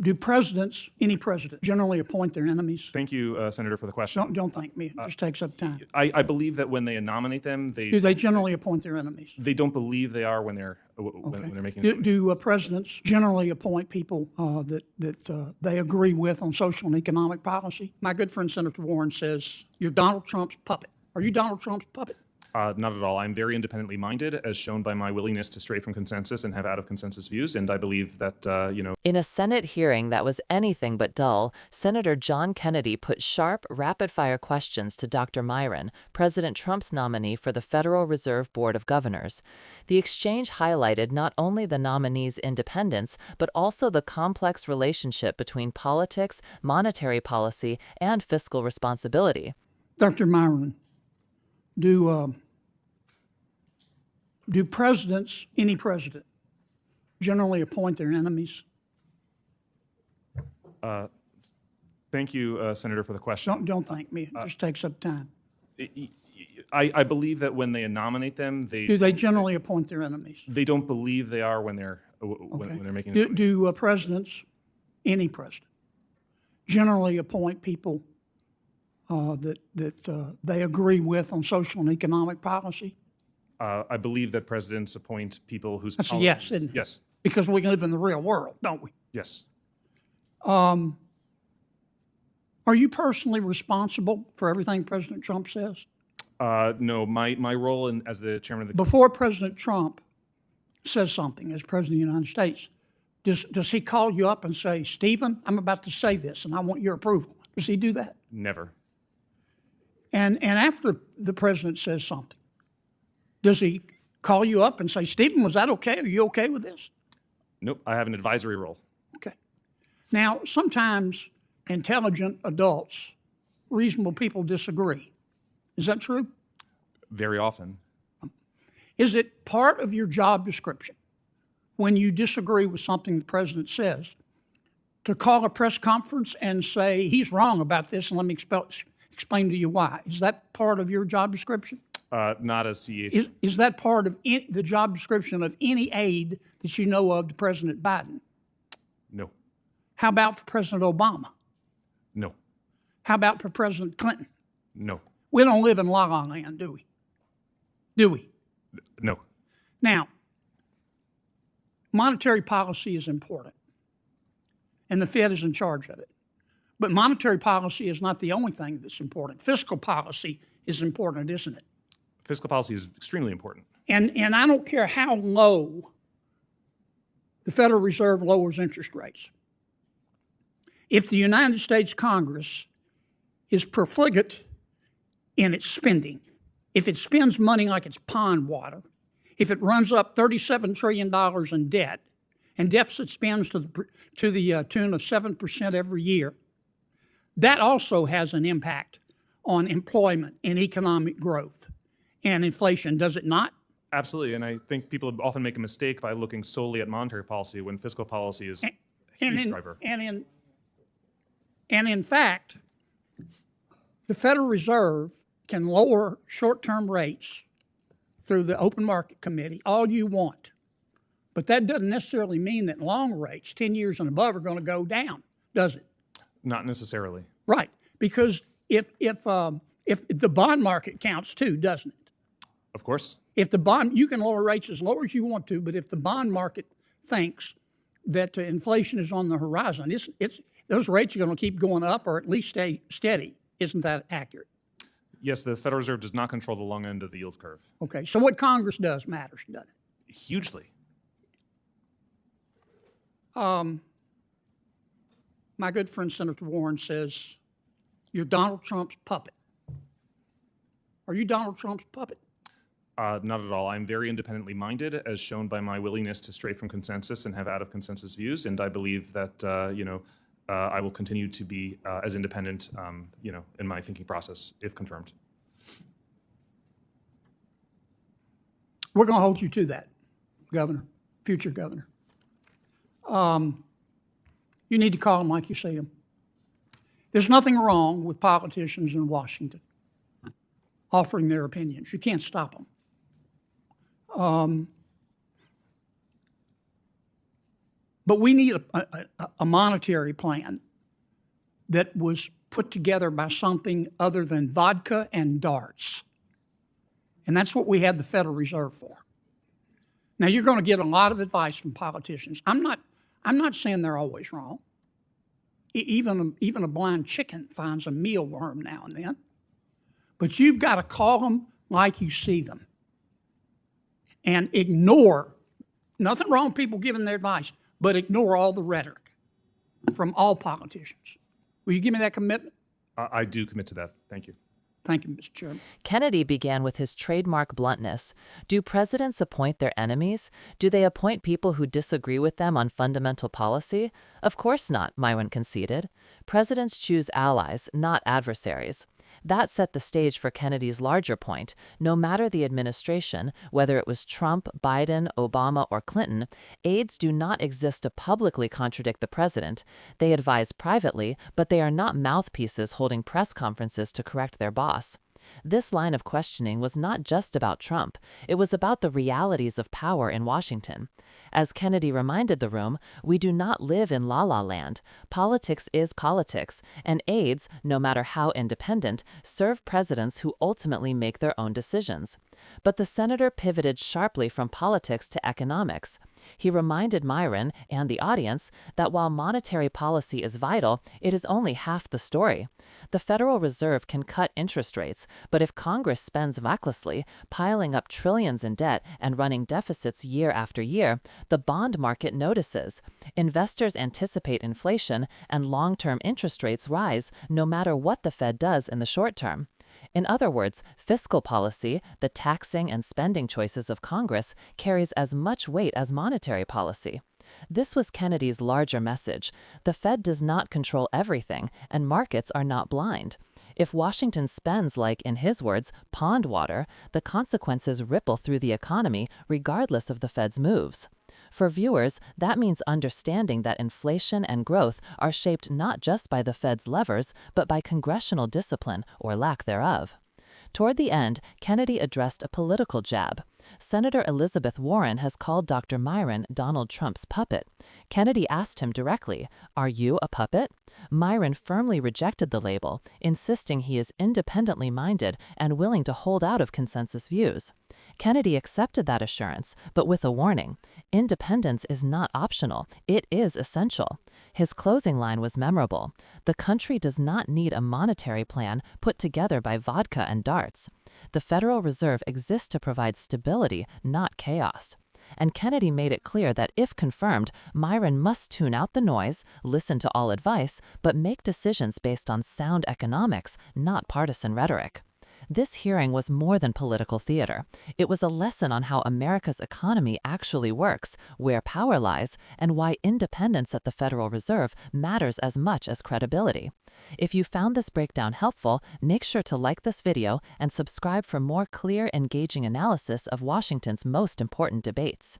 Do presidents, any president, generally appoint their enemies? Thank you, Senator, for the question. Don't thank me. It just takes up time. I believe that when they nominate them, Do they generally appoint their enemies? they don't believe they are when they're when they're making. Do presidents generally appoint people that they agree with on social and economic policy? My good friend Senator Warren says you're Donald Trump's puppet. Are you Donald Trump's puppet? Not at all. I'm very independently minded, as shown by my willingness to stray from consensus and have out-of-consensus views, and I believe that, In a Senate hearing that was anything but dull, Senator John Kennedy put sharp, rapid-fire questions to Dr. Myron, President Trump's nominee for the Federal Reserve Board of Governors. The exchange highlighted not only the nominee's independence, but also the complex relationship between politics, monetary policy, and fiscal responsibility. Dr. Myron, do presidents, any president, generally appoint their enemies? Thank you, Senator, for the question. Don't thank me. It just takes up time. I believe that when they nominate them, Do they generally appoint their enemies? they don't believe they are when they're when they're making. Do presidents, any president, generally appoint people that they agree with on social and economic policy? I believe that presidents appoint people whose That's a policies. yes, isn't it? Yes. Because we live in the real world, don't we? Yes. Are you personally responsible for everything President Trump says? No, my role as the chairman of the. Before President Trump says something as President of the United States, does he call you up and say, Stephen, I'm about to say this and I want your approval? Does he do that? Never. And after the president says something, does he call you up and say, Stephen, was that okay? Are you okay with this? Nope. I have an advisory role. Okay. Now, sometimes intelligent adults, reasonable people disagree. Is that true? Very often. Is it part of your job description when you disagree with something the president says to call a press conference and say, he's wrong about this and let me explain to you why? Is that part of your job description? Not as CH. Is that part of the job description of any aide that you know of to President Biden? No. How about for President Obama? No. How about for President Clinton? No. We don't live in La La Land, do we? Do we? No. Now, monetary policy is important, and the Fed is in charge of it. But monetary policy is not the only thing that's important. Fiscal policy is important, isn't it? Fiscal policy is extremely important. And I don't care how low the Federal Reserve lowers interest rates. If the United States Congress is profligate in its spending, if it spends money like it's pond water, if it runs up $37 trillion in debt, and deficit spends to the tune of 7% every year, that also has an impact on employment and economic growth and inflation, does it not? Absolutely, and I think people often make a mistake by looking solely at monetary policy when fiscal policy is a huge driver. And in fact, the Federal Reserve can lower short-term rates through the Open Market Committee all you want. But that doesn't necessarily mean that long rates, 10 years and above, are going to go down, does it? Not necessarily. Right, because if the bond market counts too, doesn't it? Of course. If you can lower rates as low as you want to, but if the bond market thinks that inflation is on the horizon, those rates are going to keep going up or at least stay steady. Isn't that accurate? Yes, the Federal Reserve does not control the long end of the yield curve. Okay, so what Congress does matters, doesn't it? Hugely. My good friend Senator Warren says you're Donald Trump's puppet. Are you Donald Trump's puppet? Not at all. I'm very independently minded, as shown by my willingness to stray from consensus and have out-of-consensus views, and I believe that I will continue to be as independent, in my thinking process, if confirmed. We're going to hold you to that, Governor, future Governor. You need to call them like you see them. There's nothing wrong with politicians in Washington offering their opinions. You can't stop them. But we need a monetary plan that was put together by something other than vodka and darts. And that's what we had the Federal Reserve for. Now, you're going to get a lot of advice from politicians. I'm not saying they're always wrong. Even a blind chicken finds a mealworm now and then. But you've got to call them like you see them. And ignore, nothing wrong with people giving their advice, but ignore all the rhetoric from all politicians. Will you give me that commitment? I do commit to that. Thank you. Thank you, Mr. Chairman. Kennedy began with his trademark bluntness. Do presidents appoint their enemies? Do they appoint people who disagree with them on fundamental policy? Of course not, Myron conceded. Presidents choose allies, not adversaries. That set the stage for Kennedy's larger point. No matter the administration, whether it was Trump, Biden, Obama, or Clinton, aides do not exist to publicly contradict the president. They advise privately, but they are not mouthpieces holding press conferences to correct their boss. This line of questioning was not just about Trump. It was about the realities of power in Washington. As Kennedy reminded the room, we do not live in la-la land. Politics is politics, and aides, no matter how independent, serve presidents who ultimately make their own decisions. But the senator pivoted sharply from politics to economics. He reminded Myron and the audience that while monetary policy is vital, it is only half the story. The Federal Reserve can cut interest rates, but if Congress spends recklessly, piling up trillions in debt and running deficits year after year, the bond market notices. Investors anticipate inflation and long-term interest rates rise no matter what the Fed does in the short term. In other words, fiscal policy, the taxing and spending choices of Congress, carries as much weight as monetary policy. This was Kennedy's larger message. The Fed does not control everything, and markets are not blind. If Washington spends like, in his words, pond water, the consequences ripple through the economy regardless of the Fed's moves. For viewers, that means understanding that inflation and growth are shaped not just by the Fed's levers, but by congressional discipline or lack thereof. Toward the end, Kennedy addressed a political jab. Senator Elizabeth Warren has called Dr. Myron Donald Trump's puppet. Kennedy asked him directly, "Are you a puppet?" Myron firmly rejected the label, insisting he is independently minded and willing to hold out of consensus views. Kennedy accepted that assurance, but with a warning. Independence is not optional, it is essential. His closing line was memorable. The country does not need a monetary plan put together by vodka and darts. The Federal Reserve exists to provide stability, not chaos. And Kennedy made it clear that if confirmed, Myron must tune out the noise, listen to all advice, but make decisions based on sound economics, not partisan rhetoric. This hearing was more than political theater. It was a lesson on how America's economy actually works, where power lies, and why independence at the Federal Reserve matters as much as credibility. If you found this breakdown helpful, make sure to like this video and subscribe for more clear, engaging analysis of Washington's most important debates.